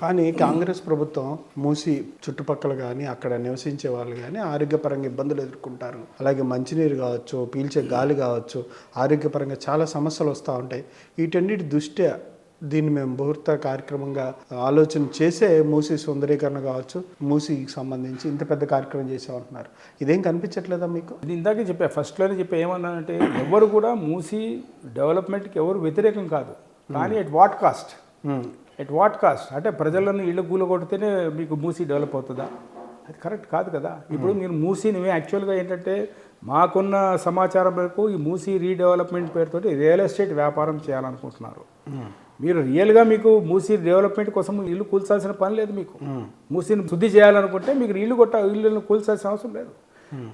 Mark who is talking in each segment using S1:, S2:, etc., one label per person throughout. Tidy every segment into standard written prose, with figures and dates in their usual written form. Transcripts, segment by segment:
S1: కానీ కాంగ్రెస్ ప్రభుత్వం మూసి చుట్టుపక్కల కానీ అక్కడ నివసించే వాళ్ళు కానీ ఆరోగ్యపరంగా ఇబ్బందులు ఎదుర్కొంటారు. అలాగే మంచినీరు కావచ్చు, పీల్చే గాలి కావచ్చు, ఆరోగ్యపరంగా చాలా సమస్యలు వస్తూ ఉంటాయి. వీటన్నిటి దృష్ట్యా దీన్ని మేము బహుళ కార్యక్రమంగా ఆలోచన చేసే మూసి సుందరీకరణ కావచ్చు, మూసికి సంబంధించి ఇంత పెద్ద కార్యక్రమం చేసామంటున్నారు. ఇదేం కనిపించట్లేదా మీకు?
S2: ఇది ఇందాకే చెప్పా, ఫస్ట్లోనే చెప్పా. ఏమన్నానంటే ఎవరు కూడా మూసి డెవలప్మెంట్కి ఎవరు వ్యతిరేకం కాదు, కానీ at what cost? At what cost అంటే ప్రజలను ఇళ్ళు కూలగొడితేనే మీకు మూసి డెవలప్ అవుతుందా? అది కరెక్ట్ కాదు కదా. ఇప్పుడు మీరు మూసిని యాక్చువల్గా ఏంటంటే మాకున్న సమాచారం మేరకు ఈ మూసి రీడెవలప్మెంట్ పేరుతోటి రియల్ ఎస్టేట్ వ్యాపారం చేయాలనుకుంటున్నారు. మీరు రియల్గా మీకు మూసి డెవలప్మెంట్ కోసం ఇల్లు కూల్చాల్సిన పని లేదు. మీకు మూసిని శుద్ధి చేయాలనుకుంటే మీకు ఇల్లును కూల్చాల్సిన అవసరం లేదు.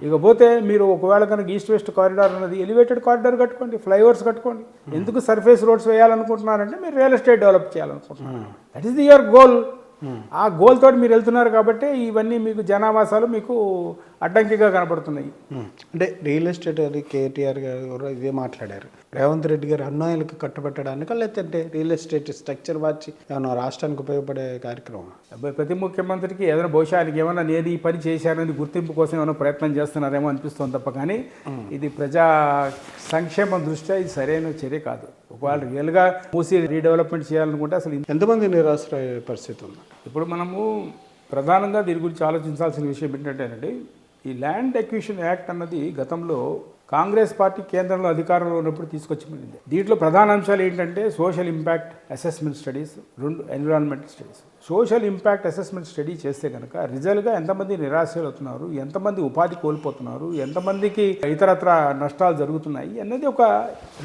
S2: ఇకపోతే మీరు ఒకవేళ కనుక ఈస్ట్ వెస్ట్ కారిడార్ ఉన్నది, ఎలివేటెడ్ కారిడార్ కట్టుకోండి, ఫ్లైఓవర్స్ కట్టుకోండి. ఎందుకు సర్ఫేస్ రోడ్స్ వేయాలనుకుంటున్నారంటే మీరు రియల్ ఎస్టేట్ డెవలప్ చేయాలనుకుంటున్నారు. That is your goal. ఆ గోల్ తోటి మీరు వెళ్తున్నారు కాబట్టి ఇవన్నీ మీకు జనావాసాలు మీకు అడ్డంకిగా కనపడుతున్నాయి.
S1: అంటే రియల్ ఎస్టేట్ అది కేటీఆర్ గారు ఇదే మాట్లాడారు. రేవంత్ రెడ్డి గారు అన్యాయాలకు కట్టుబెట్టడానికి లేదంటే రియల్ ఎస్టేట్ స్ట్రక్చర్ మార్చి ఏమైనా రాష్ట్రానికి ఉపయోగపడే కార్యక్రమం?
S2: ప్రతి ముఖ్యమంత్రికి ఏదైనా బహుశా ఏమైనా నేను ఈ పని చేశానని గుర్తింపు కోసం ఏమైనా ప్రయత్నం చేస్తున్నారేమో అనిపిస్తుంది తప్ప, కానీ ఇది ప్రజా సంక్షేమం దృష్ట్యా ఇది సరైన చర్య కాదు. ఒకవేళ రియల్గా మూసి రీడెవలప్మెంట్ చేయాలనుకుంటే అసలు
S1: ఎంతమంది నిరాశ్రయ పరిస్థితి ఉంది?
S2: ఇప్పుడు మనము ప్రధానంగా దీని గురించి ఆలోచించాల్సిన విషయం ఏంటంటేనండి, ఈ ల్యాండ్ అక్విజిషన్ యాక్ట్ అన్నది గతంలో కాంగ్రెస్ పార్టీ కేంద్రంలో అధికారంలో ఉన్నప్పుడు తీసుకొచ్చిపోయింది. దీంట్లో ప్రధాన అంశాలు ఏంటంటే సోషల్ ఇంపాక్ట్ అసెస్మెంట్ స్టడీస్, రెండు environmental studies. Social impact assessment study చేస్తే కనుక రిజల్ట్గా ఎంతమంది నిరాశలు అవుతున్నారు, ఎంతమంది ఉపాధి కోల్పోతున్నారు, ఎంతమందికి ఇతరత్ర నష్టాలు జరుగుతున్నాయి అన్నది ఒక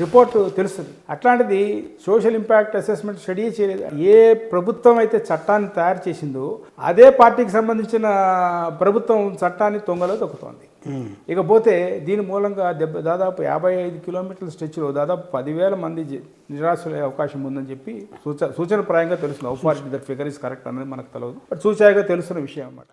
S2: రిపోర్ట్ తెలుస్తుంది. అట్లాంటిది సోషల్ ఇంపాక్ట్ అసెస్మెంట్ స్టడీ చేయలేదు. ఏ ప్రభుత్వం అయితే చట్టాన్ని తయారు చేసిందో అదే పార్టీకి సంబంధించిన ప్రభుత్వం చట్టాన్ని తొంగలో తొక్కుతోంది. ఇకపోతే దీని మూలంగా దాదాపు 55 కిలోమీటర్ల స్ట్రెచ్లో దాదాపు 10,000 మంది నిరాశలయ్యే అవకాశం ఉందని చెప్పి సూచనప్రాయంగా తెలుస్తుంది. How far that figure is correct అనేది మనకు తెలియదు, బట్ సూచాయిగా తెలుస్తున్న విషయం అన్నమాట.